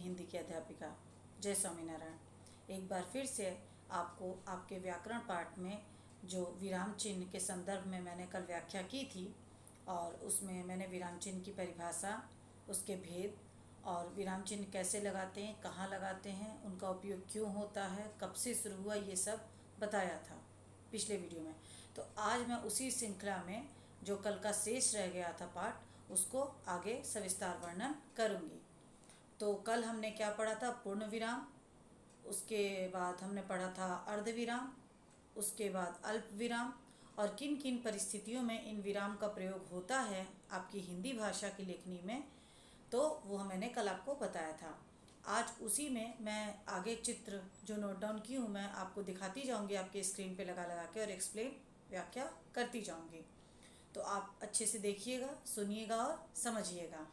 हिंदी की अध्यापिका। जय स्वामीनारायण। एक बार फिर से आपको आपके व्याकरण पाठ में जो विराम चिन्ह के संदर्भ में मैंने कल व्याख्या की थी और उसमें मैंने विराम चिन्ह की परिभाषा, उसके भेद और विराम चिन्ह कैसे लगाते हैं, कहाँ लगाते हैं, उनका उपयोग क्यों होता है, कब से शुरू हुआ, ये सब बताया था पिछले वीडियो में। तो आज मैं उसी श्रृंखला में जो कल का शेष रह गया था पाठ, उसको आगे सविस्तार वर्णन करूँगी। तो कल हमने क्या पढ़ा था? पूर्ण विराम, उसके बाद हमने पढ़ा था अर्ध विराम, उसके बाद अल्प विराम और किन किन परिस्थितियों में इन विराम का प्रयोग होता है आपकी हिंदी भाषा की लेखनी में, तो वो मैंने कल आपको बताया था। आज उसी में मैं आगे चित्र जो नोट डाउन की हूँ मैं आपको दिखाती जाऊँगी आपके स्क्रीन पे लगा लगा के और एक्सप्लेन व्याख्या करती जाऊँगी। तो आप अच्छे से देखिएगा, सुनिएगा और समझिएगा।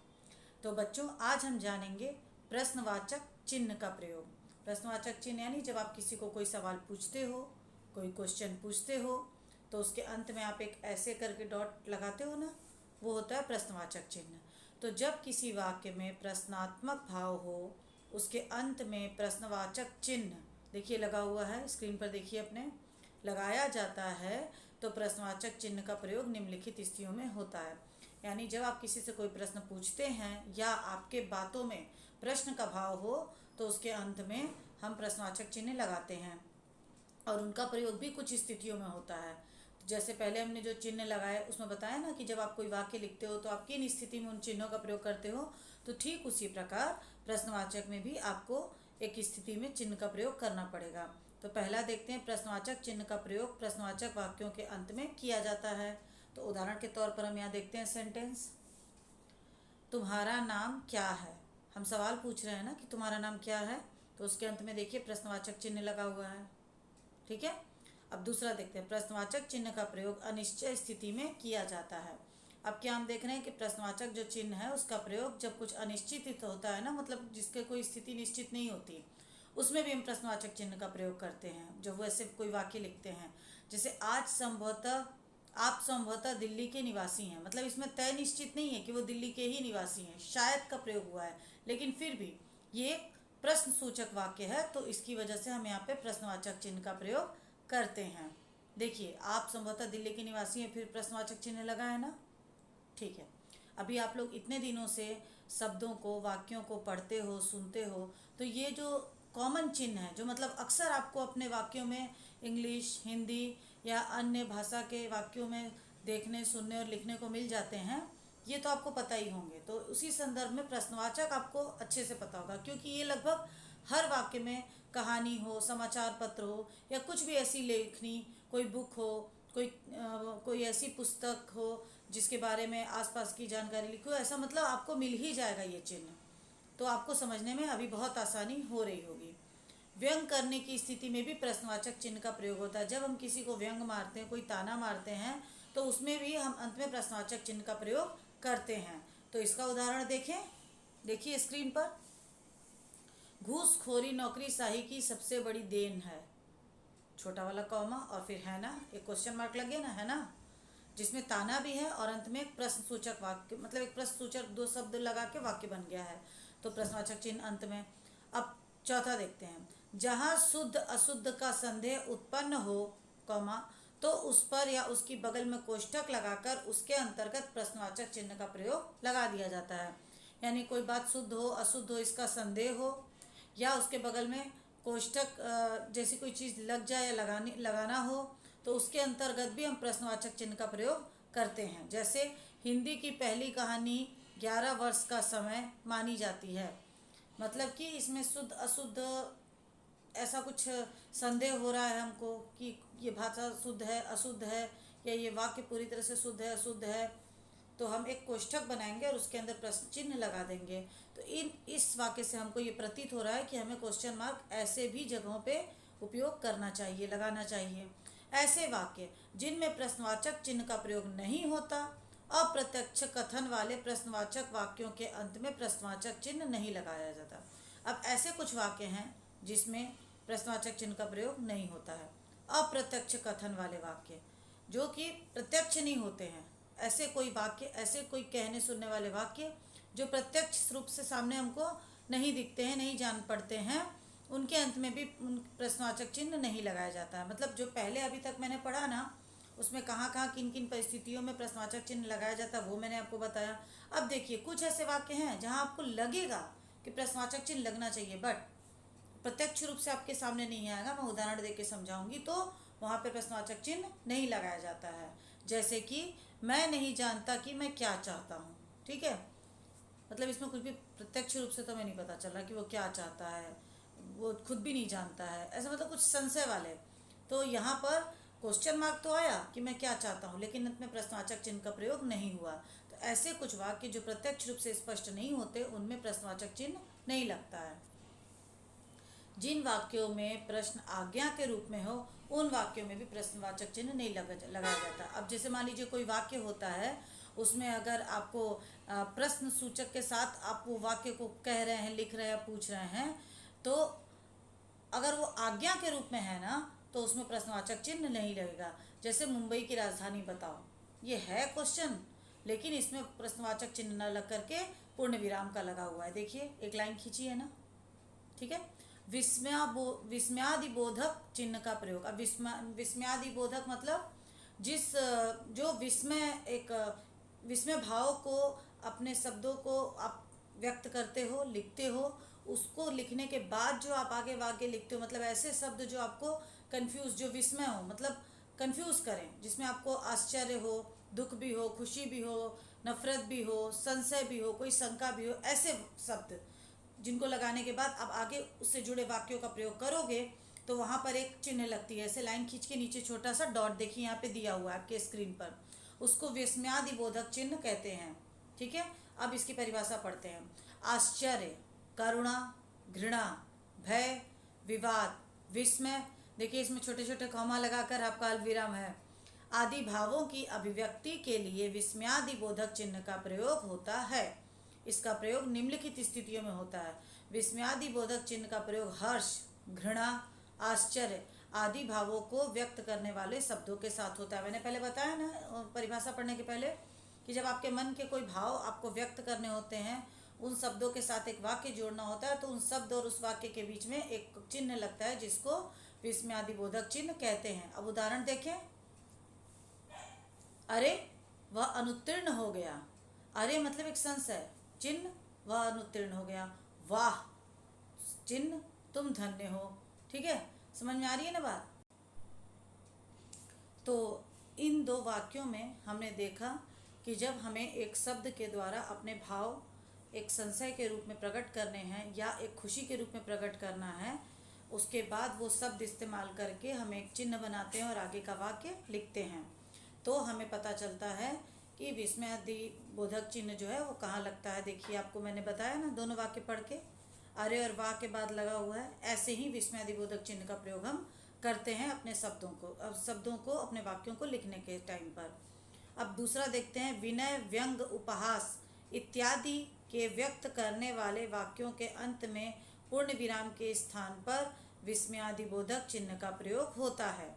तो बच्चों, आज हम जानेंगे प्रश्नवाचक चिन्ह का प्रयोग। प्रश्नवाचक चिन्ह यानी जब आप किसी को कोई सवाल पूछते हो, कोई क्वेश्चन पूछते हो, तो उसके अंत में आप एक ऐसे करके डॉट लगाते हो ना, वो होता है प्रश्नवाचक चिन्ह। तो जब किसी वाक्य में प्रश्नात्मक भाव हो, उसके अंत में प्रश्नवाचक चिन्ह देखिए लगा हुआ है, स्क्रीन पर देखिए अपने, लगाया जाता है, तो प्रश्नवाचक चिन्ह का प्रयोग निम्नलिखित स्थितियों में होता है। यानी जब आप किसी से कोई प्रश्न पूछते हैं या आपके बातों में प्रश्न का भाव हो, तो उसके अंत में हम प्रश्नवाचक चिन्ह लगाते हैं और उनका प्रयोग भी कुछ स्थितियों में होता है। जैसे पहले हमने जो चिन्ह लगाए उसमें बताया ना कि जब आप कोई वाक्य लिखते हो तो आप किन स्थिति में उन चिन्हों का प्रयोग करते हो, तो ठीक उसी प्रकार प्रश्नवाचक में भी आपको एक स्थिति में चिन्ह का प्रयोग करना पड़ेगा। तो पहला देखते हैं, प्रश्नवाचक चिन्ह का प्रयोग प्रश्नवाचक वाक्यों के अंत में किया जाता है। तो उदाहरण के तौर पर हम यहाँ देखते हैं सेंटेंस, तुम्हारा नाम क्या है। हम सवाल पूछ रहे हैं ना कि तुम्हारा नाम क्या है, तो उसके अंत में देखिए प्रश्नवाचक चिन्ह लगा हुआ है। ठीक है। अब दूसरा देखते हैं, प्रश्नवाचक चिन्ह का प्रयोग अनिश्चय स्थिति में किया जाता है। अब क्या हम देख रहे हैं कि प्रश्नवाचक जो चिन्ह है उसका प्रयोग जब कुछ अनिश्चित होता है ना, मतलब जिसके कोई स्थिति निश्चित नहीं होती, उसमें भी हम प्रश्नवाचक चिन्ह का प्रयोग करते हैं। जब वैसे कोई वाक्य लिखते हैं, जैसे आप संभवतः दिल्ली के निवासी हैं, मतलब इसमें तय निश्चित नहीं है कि वो दिल्ली के ही निवासी हैं, शायद का प्रयोग हुआ है, लेकिन फिर भी ये एक प्रश्न सूचक वाक्य है, तो इसकी वजह से हम यहाँ पे प्रश्नवाचक चिन्ह का प्रयोग करते हैं। देखिए, आप संभवतः दिल्ली के निवासी हैं, फिर प्रश्नवाचक चिन्ह लगा है ना। ठीक है। अभी आप लोग इतने दिनों से शब्दों को, वाक्यों को पढ़ते हो, सुनते हो, तो ये जो कॉमन चिन्ह है, जो मतलब अक्सर आपको अपने वाक्यों में इंग्लिश, हिंदी या अन्य भाषा के वाक्यों में देखने, सुनने और लिखने को मिल जाते हैं, ये तो आपको पता ही होंगे। तो उसी संदर्भ में प्रश्नवाचक आपको अच्छे से पता होगा, क्योंकि ये लगभग हर वाक्य में, कहानी हो, समाचार पत्र हो या कुछ भी ऐसी लेखनी, कोई बुक हो, कोई ऐसी पुस्तक हो जिसके बारे में आसपास की जानकारी लिखी हो, ऐसा मतलब आपको मिल ही जाएगा ये चिन्ह। तो आपको समझने में अभी बहुत आसानी हो रही होगी। व्यंग करने की स्थिति में भी प्रश्नवाचक चिन्ह का प्रयोग होता है। जब हम किसी को व्यंग मारते हैं, कोई ताना मारते हैं, तो उसमें भी हम अंत में प्रश्नवाचक चिन्ह का प्रयोग करते हैं। तो इसका उदाहरण देखें, देखिए स्क्रीन पर, घूसखोरी नौकरीशाही की सबसे बड़ी देन है, छोटा वाला कॉमा और फिर है ना, एक क्वेश्चन मार्क लगे ना, है ना, जिसमें ताना भी है और अंत में एक प्रश्न सूचक वाक्य, मतलब एक प्रश्न सूचक दो शब्द लगा के वाक्य बन गया है, तो प्रश्नवाचक चिन्ह अंत में। अब चौथा देखते हैं, जहां शुद्ध अशुद्ध का संदेह उत्पन्न हो, कॉमा, तो उस पर या उसकी बगल में कोष्ठक लगाकर उसके अंतर्गत प्रश्नवाचक चिन्ह का प्रयोग लगा दिया जाता है। यानी कोई बात शुद्ध हो, अशुद्ध हो, इसका संदेह हो, या उसके बगल में कोष्ठक जैसी कोई चीज़ लग जाए या लगाना हो, तो उसके अंतर्गत भी हम प्रश्नवाचक चिन्ह का प्रयोग करते हैं। जैसे हिंदी की पहली कहानी 11 वर्ष का समय मानी जाती है, मतलब कि इसमें शुद्ध अशुद्ध ऐसा कुछ संदेह हो रहा है हमको कि ये भाषा शुद्ध है, अशुद्ध है, या ये वाक्य पूरी तरह से शुद्ध है, अशुद्ध है, तो हम एक कोष्ठक बनाएंगे और उसके अंदर प्रश्न चिन्ह लगा देंगे। तो इस वाक्य से हमको ये प्रतीत हो रहा है कि हमें क्वेश्चन मार्क ऐसे भी जगहों पे उपयोग करना चाहिए, लगाना चाहिए। ऐसे वाक्य जिनमें प्रश्नवाचक चिन्ह का प्रयोग नहीं होता, अप्रत्यक्ष कथन वाले प्रश्नवाचक वाक्यों के अंत में प्रश्नवाचक चिन्ह नहीं लगाया जाता। अब ऐसे कुछ वाक्य हैं जिसमें प्रश्नवाचक चिन्ह का प्रयोग नहीं होता है। अप्रत्यक्ष कथन वाले वाक्य जो कि प्रत्यक्ष नहीं होते हैं, ऐसे कोई वाक्य, ऐसे कोई कहने सुनने वाले वाक्य जो प्रत्यक्ष रूप से सामने हमको नहीं दिखते हैं, नहीं जान पड़ते हैं, उनके अंत में भी प्रश्नवाचक चिन्ह नहीं लगाया जाता है। मतलब जो पहले अभी तक मैंने पढ़ा ना, उसमें कहाँ कहाँ किन किन परिस्थितियों में प्रश्नवाचक चिन्ह लगाया जाता है वो मैंने आपको बताया। अब देखिए कुछ ऐसे वाक्य हैं जहाँ आपको लगेगा कि प्रश्नवाचक चिन्ह लगना चाहिए, बट प्रत्यक्ष रूप से आपके सामने नहीं आएगा, मैं उदाहरण दे के समझाऊंगी, तो वहाँ पे प्रश्नवाचक चिन्ह नहीं लगाया जाता है। जैसे कि मैं नहीं जानता कि मैं क्या चाहता हूँ, ठीक है, मतलब इसमें कुछ भी प्रत्यक्ष रूप से तो हमें नहीं पता चल रहा कि वो क्या चाहता है, वो खुद भी नहीं जानता है, ऐसा मतलब कुछ संशय वाले। तो यहाँ पर क्वेश्चन मार्क तो आया कि मैं क्या चाहता हूँ, लेकिन अंत में प्रश्नवाचक चिन्ह का प्रयोग नहीं हुआ। तो ऐसे कुछ वाक्य जो प्रत्यक्ष रूप से स्पष्ट नहीं होते उनमें प्रश्नवाचक चिन्ह नहीं लगता है। जिन वाक्यों में प्रश्न आज्ञा के रूप में हो उन वाक्यों में भी प्रश्नवाचक चिन्ह नहीं लगाया जाता। अब जैसे मान लीजिए कोई वाक्य होता है, उसमें अगर आपको प्रश्न सूचक के साथ आप वो वाक्य को कह रहे हैं, लिख रहे हैं, पूछ रहे हैं, तो अगर वो आज्ञा के रूप में है ना तो उसमें प्रश्नवाचक चिन्ह नहीं लगेगा। जैसे मुंबई की राजधानी बताओ, ये है क्वेश्चन, लेकिन इसमें प्रश्नवाचक चिन्ह न लग करके पूर्ण विराम का लगा हुआ है। देखिए एक लाइन खींची है ना, ठीक है। विस्मयादिबोधक चिन्ह का प्रयोग। अब विस्मयादिबोधक मतलब जो विस्मय, एक विस्मय भाव को, अपने शब्दों को आप व्यक्त करते हो, लिखते हो, उसको लिखने के बाद जो आप आगे वाक्य लिखते हो, मतलब ऐसे शब्द जो आपको कंफ्यूज, जो विस्मय हो, मतलब कंफ्यूज करें, जिसमें आपको आश्चर्य हो, दुख भी हो, खुशी भी हो, नफरत भी हो, संशय भी हो, कोई शंका भी हो, ऐसे शब्द जिनको लगाने के बाद आप आगे उससे जुड़े वाक्यों का प्रयोग करोगे तो वहाँ पर एक चिन्ह लगती है। ऐसे लाइन खींच के नीचे छोटा सा डॉट देखिए यहाँ पे दिया हुआ है आपके स्क्रीन पर, उसको विस्मयादिबोधक चिन्ह कहते हैं, ठीक है। अब इसकी परिभाषा पढ़ते हैं। आश्चर्य, करुणा, घृणा, भय, विवाद, विस्मय, देखिए इसमें छोटे छोटे कॉमा लगाकर आपका अल्पविराम है, आदि भावों की अभिव्यक्ति के लिए विस्मयादिबोधक चिन्ह का प्रयोग होता है। इसका प्रयोग निम्नलिखित स्थितियों में होता है। विस्मयादिबोधक चिन्ह का प्रयोग हर्ष, घृणा, आश्चर्य आदि भावों को व्यक्त करने वाले शब्दों के साथ होता है। मैंने पहले बताया ना परिभाषा पढ़ने के पहले कि जब आपके मन के कोई भाव आपको व्यक्त करने होते हैं, उन शब्दों के साथ एक वाक्य जोड़ना होता है, तो उन शब्द और उस वाक्य के बीच में एक चिन्ह लगता है जिसको विस्मयादिबोधक चिन्ह कहते हैं। अब उदाहरण देखें। अरे वह अनुत्तीर्ण हो गया, अरे मतलब एक संशय, चिन्ह वह अनुत्तीर्ण हो गया, वाह चिन्ह तुम धन्य हो, ठीक है, समझ में आ रही है ना बात। तो इन दो वाक्यों में हमने देखा कि जब हमें एक शब्द के द्वारा अपने भाव एक संशय के रूप में प्रकट करने हैं या एक खुशी के रूप में प्रकट करना है, उसके बाद वो शब्द इस्तेमाल करके हम एक चिन्ह बनाते हैं और आगे का वाक्य लिखते हैं, तो हमें पता चलता है कि विस्मयादिबोधक चिन्ह जो है वो कहाँ लगता है। देखिए आपको मैंने बताया ना, दोनों वाक्य पढ़ के अरे और वाह के बाद लगा हुआ है। ऐसे ही विस्मयादिबोधक चिन्ह का प्रयोग हम करते हैं अपने शब्दों को अपने वाक्यों को लिखने के टाइम पर। अब दूसरा देखते हैं। विनय, व्यंग, उपहास इत्यादि के व्यक्त करने वाले वाक्यों के अंत में पूर्ण विराम के स्थान पर विस्मयादिबोधक चिन्ह का प्रयोग होता है।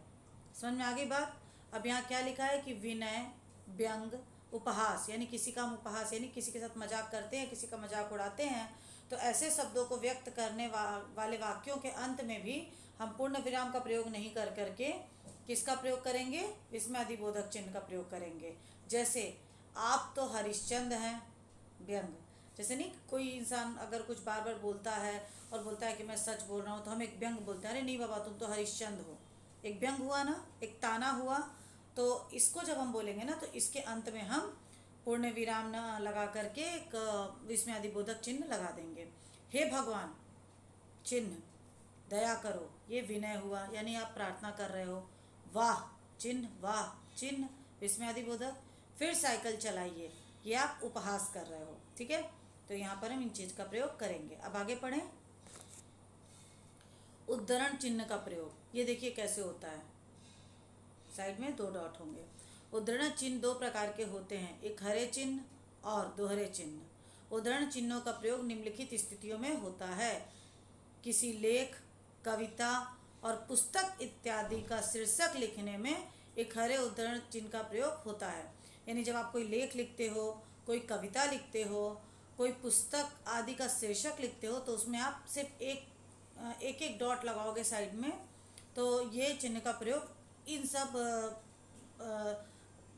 समझ में आ गई बात। अब यहाँ क्या लिखा है कि विनय, व्यंग, उपहास, यानी किसी का हम उपहास यानी किसी के साथ मजाक करते हैं, किसी का मजाक उड़ाते हैं, तो ऐसे शब्दों को व्यक्त करने वाले वाक्यों के अंत में भी हम पूर्ण विराम का प्रयोग नहीं कर करके किसका प्रयोग करेंगे, विस्मयादिबोधक चिन्ह का प्रयोग करेंगे। जैसे आप तो हरिश्चंद्र हैं, व्यंग। जैसे नहीं, कोई इंसान अगर कुछ बार बार बोलता है और बोलता है कि मैं सच बोल रहा हूँ, तो हम एक व्यंग बोलते हैं, अरे नहीं बाबा तुम तो हरिश्चंद्र हो, एक व्यंग हुआ ना, एक ताना हुआ। तो इसको जब हम बोलेंगे ना, तो इसके अंत में हम पूर्ण विराम न लगा करके एक विस्मयादिबोधक चिन्ह लगा देंगे। हे भगवान, चिन्ह दया करो, ये विनय हुआ, यानी आप प्रार्थना कर रहे हो। वाह, चिन्ह वाह, चिन्ह विस्मयादिबोधक। फिर साइकिल चलाइए, ये आप उपहास कर रहे हो, ठीक है। तो यहाँ पर हम इन चीज का प्रयोग करेंगे। अब आगे पढ़ें। उद्धरण चिन्ह का प्रयोग, ये देखिए कैसे होता है, साइड में 2 डॉट होंगे। उद्धरण चिन्ह 2 प्रकार के होते हैं, एक हरे चिन्ह और दोहरे चिन्ह। उद्धरण चिन्हों का प्रयोग निम्नलिखित स्थितियों में होता है। किसी लेख, कविता और पुस्तक इत्यादि का शीर्षक लिखने में एक हरे उद्धरण चिन्ह का प्रयोग होता है। यानी जब आप कोई लेख लिखते हो, कोई कविता लिखते हो, कोई पुस्तक आदि का शीर्षक लिखते हो तो उसमें आप सिर्फ एक एक डॉट लगाओगे साइड में। तो ये चिन्ह का प्रयोग इन सब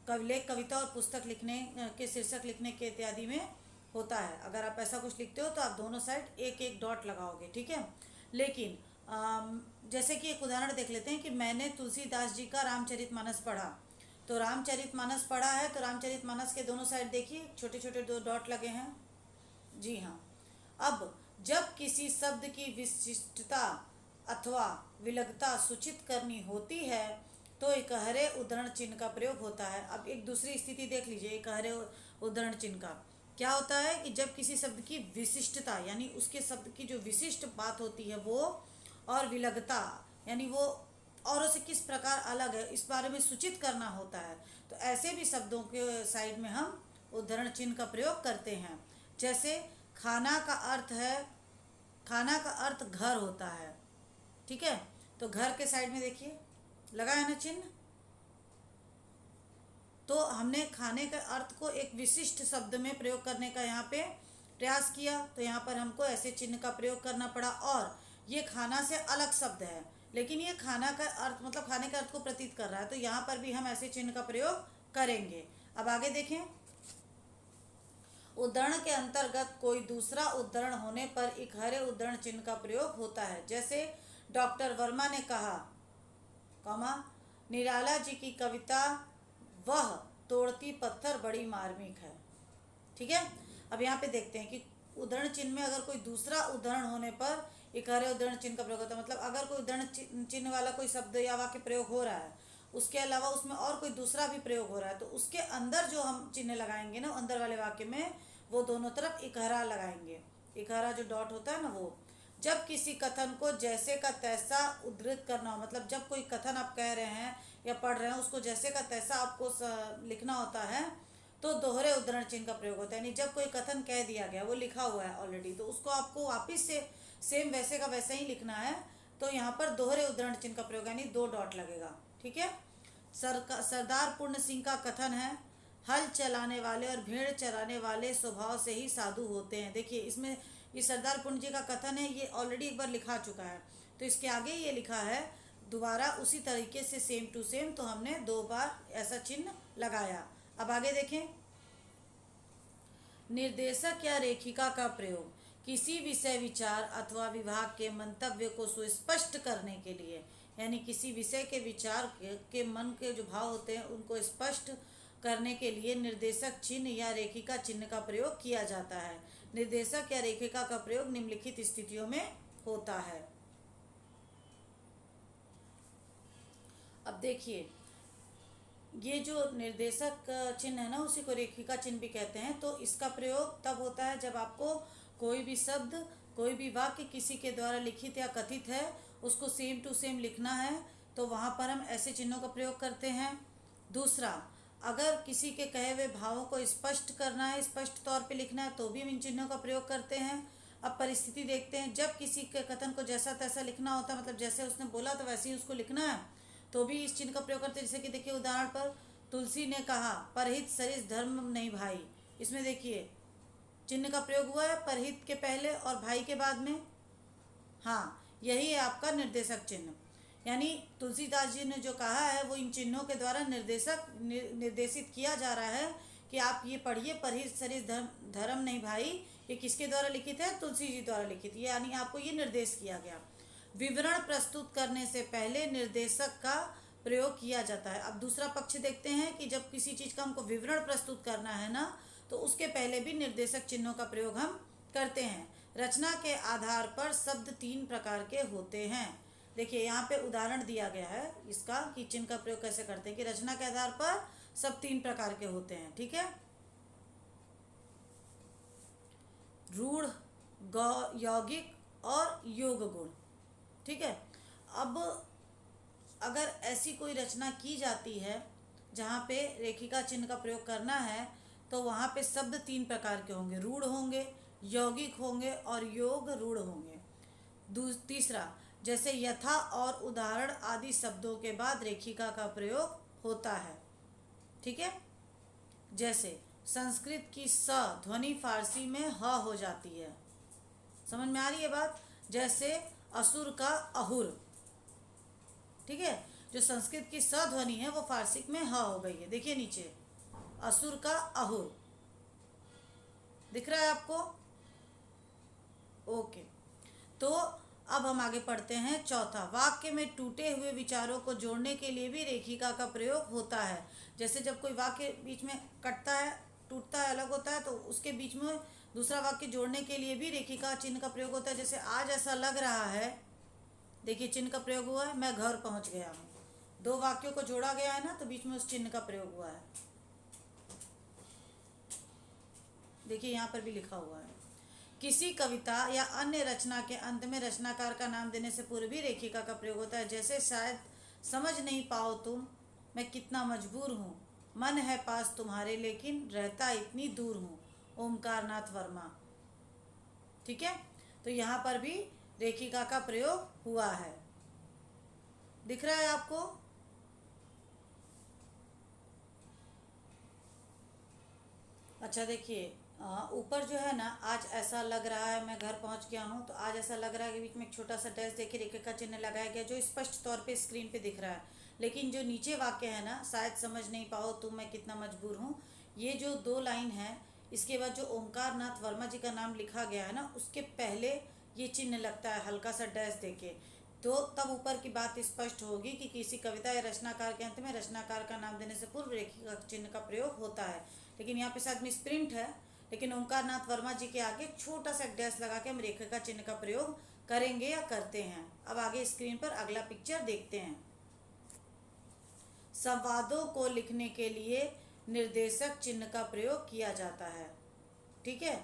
लेख, कविता और पुस्तक लिखने के शीर्षक लिखने के इत्यादि में होता है। अगर आप ऐसा कुछ लिखते हो तो आप दोनों साइड एक एक डॉट लगाओगे, ठीक है। लेकिन जैसे कि एक उदाहरण देख लेते हैं कि मैंने तुलसीदास जी का रामचरितमानस पढ़ा। तो रामचरितमानस पढ़ा है तो रामचरितमानस के दोनों साइड देखिए छोटे छोटे दो डॉट लगे हैं। जी हाँ। अब जब किसी शब्द की विशिष्टता अथवा विलग्नता सूचित करनी होती है तो एकहरे उद्धरण चिन्ह का प्रयोग होता है। अब एक दूसरी स्थिति देख लीजिए एकहरे उद्धरण चिन्ह का। क्या होता है कि जब किसी शब्द की विशिष्टता यानी उसके शब्द की जो विशिष्ट बात होती है वो, और विलग्नता यानी वो औरों से किस प्रकार अलग है इस बारे में सूचित करना होता है, तो ऐसे भी शब्दों के साइड में हम उद्धरण चिन्ह का प्रयोग करते हैं। जैसे खाना का अर्थ है, खाना का अर्थ घर होता है, ठीक है। तो घर के साइड में देखिए लगा है ना चिन्ह। तो हमने खाने के अर्थ को एक विशिष्ट शब्द में प्रयोग करने का यहाँ पे प्रयास किया, तो यहाँ पर हमको ऐसे चिन्ह का प्रयोग करना पड़ा। और ये खाना से अलग शब्द है लेकिन ये खाना का अर्थ मतलब खाने के अर्थ को प्रतीत कर रहा है, तो यहाँ पर भी हम ऐसे चिन्ह का प्रयोग करेंगे। अब आगे देखें। उद्धरण के अंतर्गत कोई दूसरा उद्धरण होने पर इकहरे उद्धरण चिन्ह का प्रयोग होता है। जैसे डॉक्टर वर्मा ने कहा, निराला जी की कविता वह तोड़ती पत्थर बड़ी मार्मिक है, ठीक है। अब यहाँ पे देखते हैं कि उद्धरण चिन्ह में अगर कोई दूसरा उद्धरण होने पर इकहरे उद्धरण चिन्ह का प्रयोग होता है। मतलब अगर कोई उद्धरण चिन्ह वाला कोई शब्द या वाक्य प्रयोग हो रहा है, उसके अलावा उसमें और कोई दूसरा भी प्रयोग हो रहा है, तो उसके अंदर जो हम चिन्ह लगाएंगे ना अंदर वाले वाक्य में, वो दोनों तरफ इकहरा लगाएंगे। इकहरा जो डॉट होता है ना वो। जब किसी कथन को जैसे का तैसा उद्धृत करना हो, मतलब जब कोई कथन आप कह रहे हैं या पढ़ रहे हैं उसको जैसे का तैसा आपको लिखना होता है तो दोहरे उद्धरण चिन्ह का प्रयोग होता है। यानी जब कोई कथन कह दिया गया, वो लिखा हुआ है ऑलरेडी, तो उसको आपको वापस से सेम वैसे का वैसा ही लिखना है, तो यहाँ पर दोहरे उद्धरण चिन्ह का प्रयोग यानी 2 डॉट लगेगा, ठीक है। सरदार पूर्ण सिंह का कथन है, हल चलाने वाले और भेड़ चराने वाले स्वभाव से ही साधु होते हैं। देखिए इसमें ये सरदार पूर्ण जी का कथन है, ये ऑलरेडी एक बार लिखा चुका है, तो इसके आगे ये लिखा है दोबारा उसी तरीके से सेम टू सेम, तो हमने 2 बार ऐसा चिन्ह लगाया। अब आगे देखें। निर्देशक या रेखिका का प्रयोग किसी विषय विचार अथवा विभाग के मंतव्य को सुस्पष्ट करने के लिए, यानी किसी विषय के विचार के मन के जो भाव होते हैं उनको स्पष्ट करने के लिए निर्देशक चिन्ह या रेखिका चिन्ह का प्रयोग किया जाता है। निर्देशक या रेखिका का प्रयोग निम्नलिखित स्थितियों में होता है। अब देखिए ये जो निर्देशक चिन्ह है ना उसी को रेखिका चिन्ह भी कहते हैं। तो इसका प्रयोग तब होता है जब आपको कोई भी शब्द, कोई भी वाक्य किसी के द्वारा लिखित या कथित है उसको सेम टू सेम लिखना है, तो वहाँ पर हम ऐसे चिन्हों का प्रयोग करते हैं। दूसरा, अगर किसी के कहे हुए भावों को स्पष्ट करना है, स्पष्ट तौर पे लिखना है, तो भी हम इन चिन्हों का प्रयोग करते हैं। अब परिस्थिति देखते हैं, जब किसी के कथन को जैसा तैसा लिखना होता है, मतलब जैसे उसने बोला तो वैसे ही उसको लिखना है, तो भी इस चिन्ह का प्रयोग करते हैं। जैसे कि देखिए उदाहरण पर, तुलसी ने कहा परहित सरिस धर्म नहीं भाई। इसमें देखिए चिन्ह का प्रयोग हुआ है परहित के पहले और भाई के बाद में। हाँ, यही है आपका निर्देशक चिन्ह। यानी तुलसीदास जी ने जो कहा है वो इन चिन्हों के द्वारा निर्देशित किया जा रहा है कि आप ये पढ़िए, परहित सरिस धर्म नहीं भाई। ये किसके द्वारा लिखित है? तुलसी जी द्वारा लिखित, यानी आपको ये निर्देश किया गया। विवरण प्रस्तुत करने से पहले निर्देशक का प्रयोग किया जाता है। अब दूसरा पक्ष देखते हैं कि जब किसी चीज़ का हमको विवरण प्रस्तुत करना है ना, तो उसके पहले भी निर्देशक चिन्हों का प्रयोग हम करते हैं। रचना के आधार पर शब्द 3 प्रकार के होते हैं। देखिए यहाँ पे उदाहरण दिया गया है इसका कि चिन्ह का प्रयोग कैसे करते हैं, कि रचना के आधार पर सब 3 प्रकार के होते हैं, ठीक है। रूढ़, यौगिक और योग गुण, ठीक है। अब अगर ऐसी कोई रचना की जाती है जहाँ पे रेखिका चिन्ह का प्रयोग करना है, तो वहाँ पे शब्द 3 प्रकार के होंगे, रूढ़ होंगे, यौगिक होंगे और योग रूढ़ होंगे। तीसरा, जैसे यथा और उदाहरण आदि शब्दों के बाद रेखिका का प्रयोग होता है, ठीक है। जैसे संस्कृत की स ध्वनि फारसी में ह हो जाती है। समझ में आ रही है बात? जैसे असुर का अहुर, ठीक है, जो संस्कृत की स ध्वनि है वो फारसी में ह हो गई है। देखिए नीचे, असुर का अहुर दिख रहा है आपको? ओके, तो अब हम आगे पढ़ते हैं। चौथा, वाक्य में टूटे हुए विचारों को जोड़ने के लिए भी रेखिका का प्रयोग होता है। जैसे जब कोई वाक्य बीच में कटता है, टूटता है, अलग होता है, तो उसके बीच में दूसरा वाक्य जोड़ने के लिए भी रेखिका चिन्ह का प्रयोग होता है। जैसे आज ऐसा लग रहा है, देखिए चिन्ह का प्रयोग हुआ है, मैं घर पहुंच गया हूँ। दो वाक्यों को जोड़ा गया है ना, तो बीच में उस चिन्ह का प्रयोग हुआ है। देखिए यहाँ पर भी लिखा हुआ है। किसी कविता या अन्य रचना के अंत में रचनाकार का नाम देने से पूर्व भी रेखिका का प्रयोग होता है। जैसे शायद समझ नहीं पाओ तुम, मैं कितना मजबूर हूँ, मन है पास तुम्हारे लेकिन रहता इतनी दूर हूँ, ओमकार नाथ वर्मा। ठीक है, तो यहाँ पर भी रेखिका का प्रयोग हुआ है। दिख रहा है आपको? अच्छा देखिए, ऊपर जो है ना, आज ऐसा लग रहा है, मैं घर पहुंच गया हूँ, तो आज ऐसा लग रहा है कि बीच में एक छोटा सा डैश देखिए रेखा का चिन्ह लगाया गया, जो स्पष्ट तौर पे स्क्रीन पे दिख रहा है। लेकिन जो नीचे वाक्य है ना, शायद समझ नहीं पाओ तुम, मैं कितना मजबूर हूँ, ये जो दो लाइन है, इसके बाद जो ओंकार नाथ वर्मा जी का नाम लिखा गया है ना, उसके पहले ये चिन्ह लगता है, हल्का सा डैश देके, तो तब ऊपर की बात स्पष्ट होगी कि किसी कविता या रचनाकार के अंत में रचनाकार का नाम देने से पूर्व रेखिका चिन्ह का प्रयोग होता है। लेकिन यहाँ पे शायद मिस प्रिंट है, लेकिन ओंकार नाथ वर्मा जी के आगे छोटा सा डैश लगा के हम रेखिका चिन्ह का प्रयोग करेंगे या करते हैं। अब आगे स्क्रीन पर अगला पिक्चर देखते हैं। संवादों को लिखने के लिए निर्देशक चिन्ह का प्रयोग किया जाता है। ठीक है,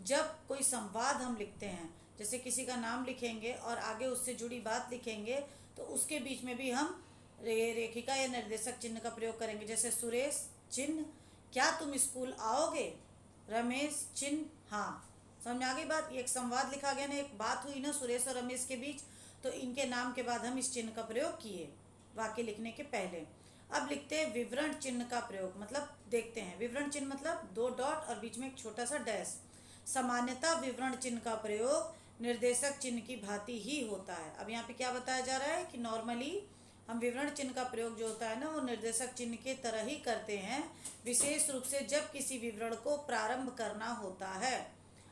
जब कोई संवाद हम लिखते हैं, जैसे किसी का नाम लिखेंगे और आगे उससे जुड़ी बात लिखेंगे, तो उसके बीच में भी हम रेखिका या निर्देशक चिन्ह का प्रयोग करेंगे। जैसे सुरेश चिन्ह क्या तुम स्कूल आओगे, रमेश चिन्ह हाँ। समझ में आ गई बात? ये एक संवाद लिखा गया ना, एक बात हुई ना सुरेश और रमेश के बीच, तो इनके नाम के बाद हम इस चिन्ह का प्रयोग किए वाक्य लिखने के पहले। अब लिखते हैं विवरण चिन्ह का प्रयोग, मतलब देखते हैं विवरण चिन्ह मतलब दो डॉट और बीच में एक छोटा सा डैश। सामान्यतः विवरण चिन्ह का प्रयोग निर्देशक चिन्ह की भांति ही होता है। अब यहाँ पे क्या बताया जा रहा है कि नॉर्मली हम विवरण चिन्ह का प्रयोग जो होता है ना, वो निर्देशक चिन्ह के तरह ही करते हैं, विशेष रूप से जब किसी विवरण को प्रारंभ करना होता है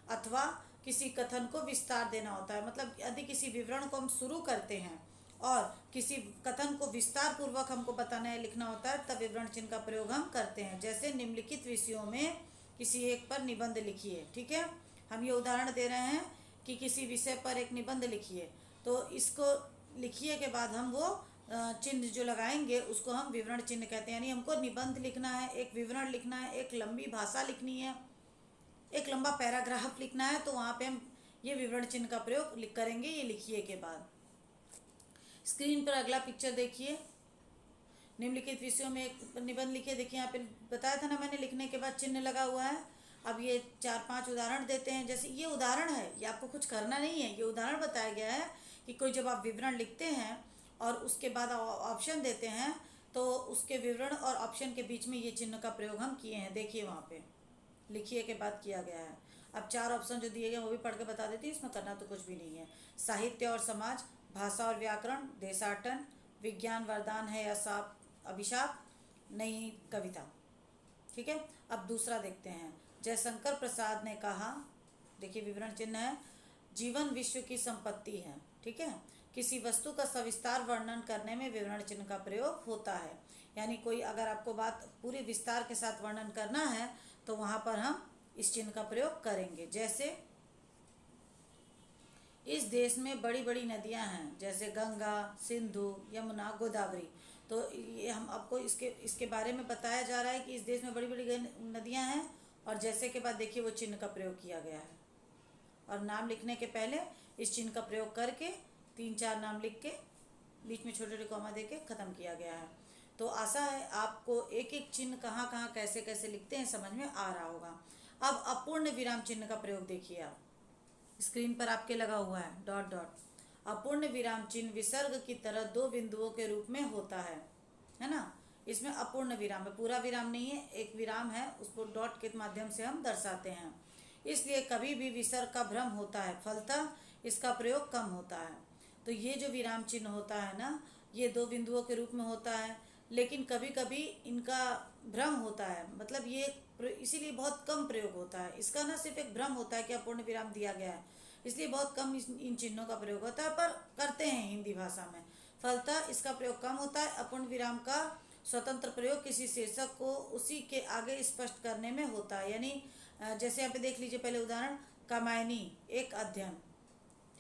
अथवा किसी कथन को विस्तार देना होता है। मतलब यदि किसी विवरण को हम शुरू करते हैं और किसी कथन को विस्तार पूर्वक हमको बताना है, लिखना होता है, तब विवरण चिन्ह का प्रयोग हम करते हैं। जैसे निम्नलिखित विषयों में किसी एक पर निबंध लिखिए। ठीक है, हम ये उदाहरण दे रहे हैं कि किसी विषय पर एक निबंध लिखिए, तो इसको लिखिए के बाद हम वो चिन्ह जो लगाएंगे उसको हम विवरण चिन्ह कहते हैं। यानी हमको निबंध लिखना है, एक विवरण लिखना है, एक लंबी भाषा लिखनी है, एक लंबा पैराग्राफ लिखना है, तो वहाँ पे हम ये विवरण चिन्ह का प्रयोग करेंगे ये लिखिए के बाद। स्क्रीन पर अगला पिक्चर देखिए। निम्नलिखित विषयों में एक निबंध लिखिए। देखिए यहाँ पे बताया था ना मैंने, लिखने के बाद चिन्ह लगा हुआ है। अब ये 4-5 उदाहरण देते हैं। जैसे ये उदाहरण है, ये आपको कुछ करना नहीं है, ये उदाहरण बताया गया है कि कोई जब आप विवरण लिखते हैं और उसके बाद ऑप्शन देते हैं, तो उसके विवरण और ऑप्शन के बीच में ये चिन्ह का प्रयोग हम किए हैं। देखिए वहाँ पे लिखिए के बाद किया गया है। अब 4 ऑप्शन जो दिए गए वो भी पढ़ के बता देती है, इसमें करना तो कुछ भी नहीं है। साहित्य और समाज, भाषा और व्याकरण, देशाटन, विज्ञान वरदान है या साप अभिशाप, नई कविता। ठीक है, अब दूसरा देखते हैं। जयशंकर प्रसाद ने कहा, देखिए विवरण चिन्ह है, जीवन विश्व की संपत्ति है। ठीक है, किसी वस्तु का सविस्तार वर्णन करने में विवरण चिन्ह का प्रयोग होता है। यानी कोई अगर आपको बात पूरे विस्तार के साथ वर्णन करना है तो वहाँ पर हम इस चिन्ह का प्रयोग करेंगे। जैसे इस देश में बड़ी बड़ी नदियाँ हैं, जैसे गंगा, सिंधु, यमुना, गोदावरी। तो ये हम आपको इसके बारे में बताया जा रहा है कि इस देश में बड़ी बड़ी नदियाँ हैं, और जैसे के बाद देखिए वो चिन्ह का प्रयोग किया गया है। और नाम लिखने के पहले इस चिन्ह का प्रयोग करके 3-4 नाम लिख के बीच में छोटे छोटे कॉमा दे के ख़त्म किया गया है। तो आशा है आपको एक एक चिन्ह कहाँ कहाँ कैसे कैसे लिखते हैं समझ में आ रहा होगा। अब अपूर्ण विराम चिन्ह का प्रयोग देखिए आप, स्क्रीन पर आपके लगा हुआ है डॉट डॉट। अपूर्ण विराम चिन्ह विसर्ग की तरह 2 बिंदुओं के रूप में होता है ना। इसमें अपूर्ण विराम है, पूरा विराम नहीं है, एक विराम है, उसको डॉट के माध्यम से हम दर्शाते हैं। इसलिए कभी भी विसर्ग का भ्रम होता है, फलतः इसका प्रयोग कम होता है। तो ये जो विराम चिन्ह होता है ना, ये दो बिंदुओं के रूप में होता है, लेकिन कभी कभी इनका भ्रम होता है, मतलब ये इसीलिए बहुत कम प्रयोग होता है। इसका ना सिर्फ एक भ्रम होता है कि अपूर्ण विराम दिया गया है, इसलिए बहुत कम इन चिन्हों का प्रयोग होता है, पर करते हैं हिंदी भाषा में। फलतः इसका प्रयोग कम होता है। अपूर्ण विराम का स्वतंत्र प्रयोग किसी शीर्षक को उसी के आगे स्पष्ट करने में होता है। यानी जैसे यहाँ पे देख लीजिए, पहले उदाहरण, कामायनी एक अध्ययन,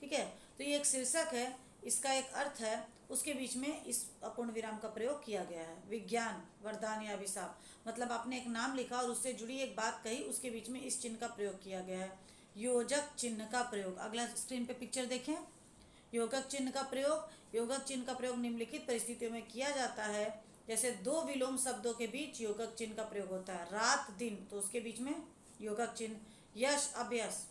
ठीक है, तो ये एक शीर्षक है, इसका एक अर्थ है, उसके बीच में इस अपूर्ण विराम का प्रयोग किया गया है। विज्ञान वरदान या अभिशाप, मतलब आपने एक नाम लिखा और उससे जुड़ी एक बात कही, उसके बीच में इस चिन्ह का प्रयोग किया गया है। योजक चिन्ह का प्रयोग, अगला स्क्रीन पे पिक्चर देखें। योगक चिन्ह का प्रयोग, योगक चिन्ह का प्रयोग निम्नलिखित परिस्थितियों में किया जाता है। जैसे दो विलोम शब्दों के बीच योगक चिन्ह का प्रयोग होता है, रात दिन, तो उसके बीच में योगक चिन्ह। यश अभ्यस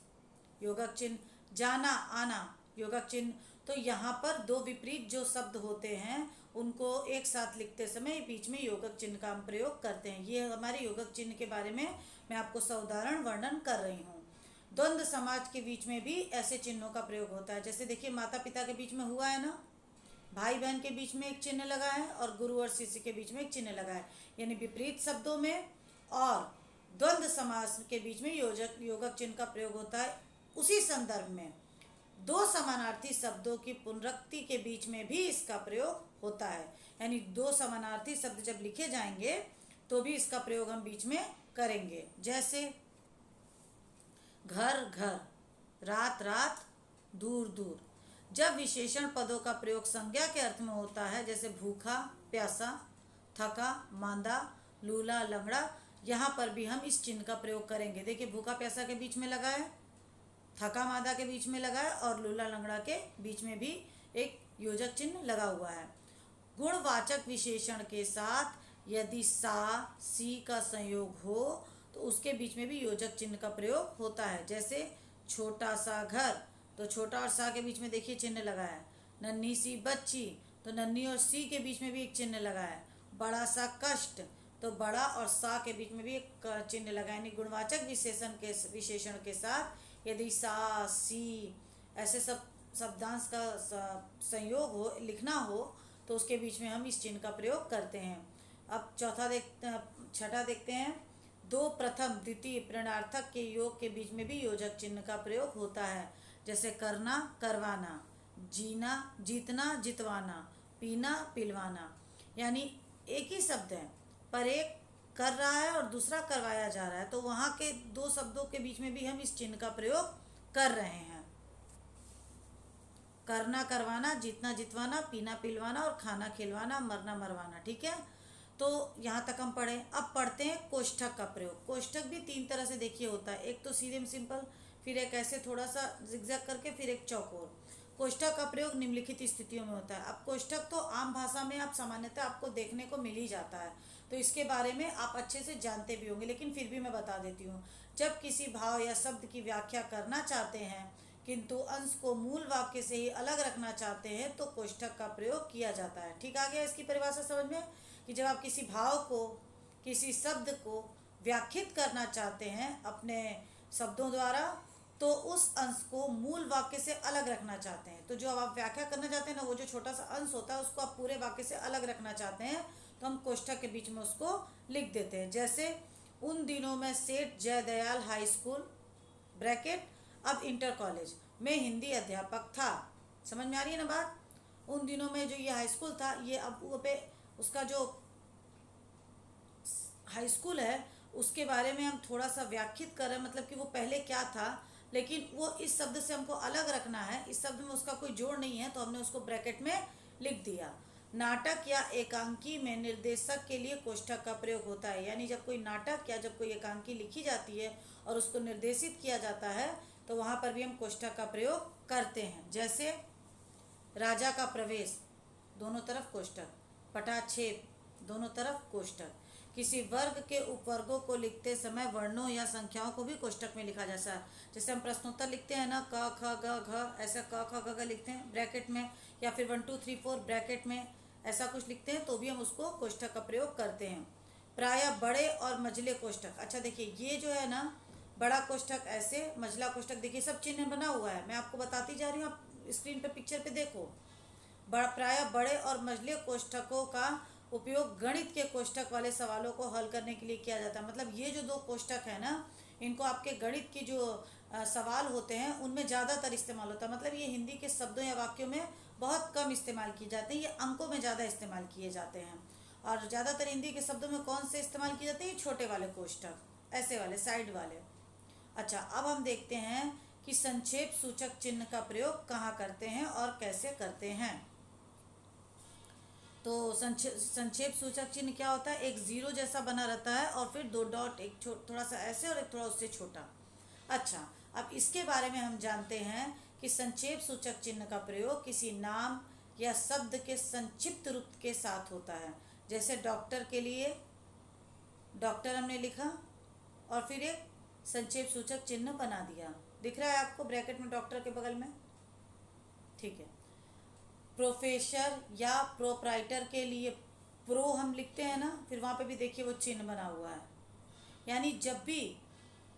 योगक चिन्ह। जाना आना योगक चिन्ह। तो यहाँ पर दो विपरीत जो शब्द होते हैं उनको एक साथ लिखते समय बीच में योगक चिन्ह का हम प्रयोग करते हैं। ये हमारे योगक चिन्ह के बारे में मैं आपको सउदाहरण वर्णन कर रही हूँ। द्वंद्व समाज के बीच में भी ऐसे चिन्हों का प्रयोग होता है। जैसे देखिए, माता पिता के बीच में हुआ है ना, भाई बहन के बीच में एक चिन्ह लगा है और गुरु और शिष्य के बीच में एक चिन्ह लगा है, यानी विपरीत शब्दों में और द्वंद्व समास के बीच में योगक चिन्ह का प्रयोग होता है। उसी संदर्भ में दो समानार्थी शब्दों की पुनरुक्ति के बीच में भी इसका प्रयोग होता है, यानी दो समानार्थी शब्द जब लिखे जाएंगे तो भी इसका प्रयोग हम बीच में करेंगे। जैसे घर घर, रात रात, दूर दूर। जब विशेषण पदों का प्रयोग संज्ञा के अर्थ में होता है, जैसे भूखा, प्यासा, थका, मांदा, लूला, लंगड़ा, यहाँ पर भी हम इस चिन्ह का प्रयोग करेंगे। देखिए, भूखा प्यासा के बीच में लगा है, थका मादा के बीच में लगा है और लूला लंगड़ा के बीच में भी एक योजक चिन्ह लगा हुआ है। गुणवाचक विशेषण के साथ यदि सा सी का संयोग हो तो उसके बीच में भी योजक चिन्ह का प्रयोग होता है। जैसे छोटा सा घर, तो छोटा और सा के बीच में देखिए चिन्ह लगा है। नन्ही सी बच्ची, तो नन्ही और सी के बीच में भी एक चिन्ह लगा है। बड़ा सा कष्ट, तो बड़ा और सा के बीच में भी एक चिन्ह लगा है। यानी गुणवाचक विशेषण के साथ यदि सा सी ऐसे सब शब्दांश का संयोग हो, लिखना हो, तो उसके बीच में हम इस चिन्ह का प्रयोग करते हैं। अब छठा देखते हैं। दो प्रथम द्वितीय प्रणयार्थक के योग के बीच में भी योजक चिन्ह का प्रयोग होता है। जैसे करना करवाना, जीना जीतना जितवाना, पीना पिलवाना। यानी एक ही शब्द है पर एक कर रहा है और दूसरा करवाया जा रहा है, तो वहाँ के दो शब्दों के बीच में भी हम इस चिन्ह का प्रयोग कर रहे हैं। करना करवाना, जीतना जितवाना, पीना पिलवाना और खाना खिलवाना, मरना मरवाना। ठीक है, तो यहाँ तक हम पढ़े। अब पढ़ते हैं कोष्ठक का प्रयोग। कोष्ठक भी तीन तरह से देखिए होता है, एक तो सीधे में सिंपल, फिर एक ऐसे थोड़ा सा जिगजैग करके, फिर एक चौकोर। कोष्ठक का प्रयोग निम्नलिखित स्थितियों में होता है। अब कोष्ठक तो आम भाषा में आप सामान्यतः आपको देखने को मिल ही जाता है, तो इसके बारे में आप अच्छे से जानते भी होंगे, लेकिन फिर भी मैं बता देती हूँ। जब किसी भाव या शब्द की व्याख्या करना चाहते हैं किंतु अंश को मूल वाक्य से ही अलग रखना चाहते हैं तो कोष्ठक का प्रयोग किया जाता है। ठीक आ गया इसकी परिभाषा समझ में, कि जब आप किसी भाव को, किसी शब्द को व्याख्यात करना चाहते हैं अपने शब्दों द्वारा, तो उस अंश को मूल वाक्य से अलग रखना चाहते हैं। तो जो अब आप व्याख्या करना चाहते हैं ना, वो जो छोटा सा अंश होता है उसको आप पूरे वाक्य से अलग रखना चाहते हैं, तो हम कोष्ठक के बीच में उसको लिख देते हैं। जैसे उन दिनों में सेठ जयदयाल हाई स्कूल ब्रैकेट अब इंटर कॉलेज में हिंदी अध्यापक था। समझ में आ रही है ना बात। उन दिनों में जो ये हाई स्कूल था, ये अब वो पे उसका जो हाई स्कूल है उसके बारे में हम थोड़ा सा व्याख्यात कर रहे हैं, मतलब कि वो पहले क्या था, लेकिन वो इस शब्द से हमको अलग रखना है। इस शब्द में उसका कोई जोड़ नहीं है, तो हमने उसको ब्रैकेट में लिख दिया। नाटक या एकांकी में निर्देशक के लिए कोष्ठक का प्रयोग होता है। यानी जब कोई नाटक या जब कोई एकांकी लिखी जाती है और उसको निर्देशित किया जाता है, तो वहाँ पर भी हम कोष्ठक का प्रयोग करते हैं। जैसे राजा का प्रवेश, दोनों तरफ कोष्ठक। पटाक्षेप, दोनों तरफ कोष्ठक। किसी वर्ग के उपवर्गों को लिखते समय वर्णों या संख्याओं को भी कोष्ठक में लिखा जाता है। जैसे हम प्रश्नोत्तर लिखते हैं ना, क ख ग घ, ऐसा क ख ग घ लिखते हैं ब्रैकेट में, या फिर 1 2 3 4 ब्रैकेट में, ऐसा कुछ लिखते हैं तो भी हम उसको कोष्ठक का प्रयोग करते हैं। प्रायः बड़े और मझले कोष्ठक, अच्छा देखिए ये जो है ना बड़ा कोष्ठक ऐसे, मझला कोष्ठक, देखिए सब चिन्ह बना हुआ है, मैं आपको बताती जा रही हूँ, आप स्क्रीन पे पिक्चर पे देखो। प्रायः बड़े और मझले कोष्ठकों का उपयोग गणित के कोष्ठक वाले सवालों को हल करने के लिए किया जाता है। मतलब ये जो दो कोष्ठक है ना, इनको आपके गणित की जो सवाल होते हैं उनमें ज़्यादातर इस्तेमाल होता है। मतलब ये हिंदी के शब्दों या वाक्यों में बहुत कम इस्तेमाल किए जाते हैं, ये अंकों में ज़्यादा इस्तेमाल किए जाते हैं। और ज़्यादातर हिंदी के शब्दों में कौन से इस्तेमाल किए जाते हैं? ये छोटे वाले कोष्ठक, ऐसे वाले साइड वाले। अच्छा, अब हम देखते हैं कि संक्षेप सूचक चिन्ह का प्रयोग कहाँ करते हैं और कैसे करते हैं। तो संक्षेप सूचक चिन्ह क्या होता है? एक जीरो जैसा बना रहता है और फिर दो डॉट, एक थोड़ा सा ऐसे और एक थोड़ा उससे छोटा। अच्छा, अब इसके बारे में हम जानते हैं कि संक्षेप सूचक चिन्ह का प्रयोग किसी नाम या शब्द के संक्षिप्त रूप के साथ होता है। जैसे डॉक्टर के लिए डॉक्टर हमने लिखा और फिर एक संक्षेप सूचक चिन्ह बना दिया, दिख रहा है आपको ब्रैकेट में डॉक्टर के बगल में, ठीक है। प्रोफेसर या प्रोप्राइटर के लिए प्रो हम लिखते हैं ना, फिर वहाँ पे भी देखिए वो चिन्ह बना हुआ है। यानी जब भी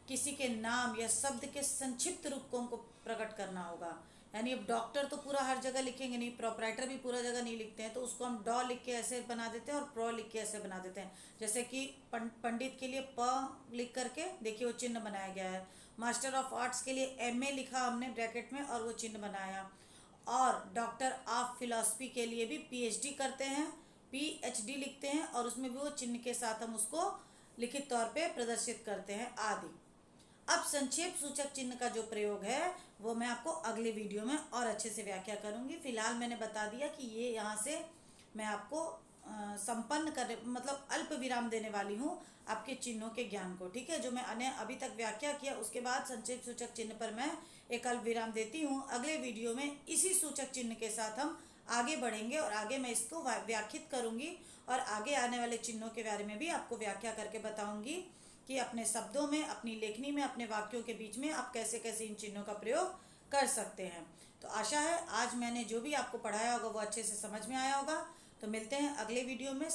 किसी के नाम या शब्द के संक्षिप्त रूप को हमको प्रकट करना होगा, यानी अब डॉक्टर तो पूरा हर जगह लिखेंगे नहीं, प्रोप्राइटर भी पूरा जगह नहीं लिखते हैं, तो उसको हम डॉ लिख के ऐसे बना देते हैं और प्रो लिख के ऐसे बना देते हैं। जैसे कि पंडित के लिए प लिख करके देखिए वो चिन्ह बनाया गया है। मास्टर ऑफ आर्ट्स के लिए MA लिखा हमने ब्रैकेट में और वो चिन्ह बनाया। और डॉक्टर ऑफ फिलॉसफी के लिए भी PhD करते हैं, PhD लिखते हैं और उसमें भी वो चिन्ह के साथ हम उसको लिखित तौर पे प्रदर्शित करते हैं आदि। अब संक्षेप सूचक चिन्ह का जो प्रयोग है वो मैं आपको अगले वीडियो में और अच्छे से व्याख्या करूंगी। फिलहाल मैंने बता दिया कि ये यहाँ से मैं आपको संपन्न कर, मतलब अल्प विराम देने वाली हूँ आपके चिन्हों के ज्ञान को, ठीक है। जो मैंने अभी तक व्याख्या किया उसके बाद संक्षेप सूचक चिन्ह पर मैं एक अल्प विराम देती हूँ। अगले वीडियो में इसी सूचक चिन्ह के साथ हम आगे बढ़ेंगे और आगे मैं इसको व्याख्यात करूँगी और आगे आने वाले चिन्हों के बारे में भी आपको व्याख्या करके बताऊँगी कि अपने शब्दों में, अपनी लेखनी में, अपने वाक्यों के बीच में आप कैसे कैसे इन चिन्हों का प्रयोग कर सकते हैं। तो आशा है आज मैंने जो भी आपको पढ़ाया होगा वो अच्छे से समझ में आया होगा। तो मिलते हैं अगले वीडियो में।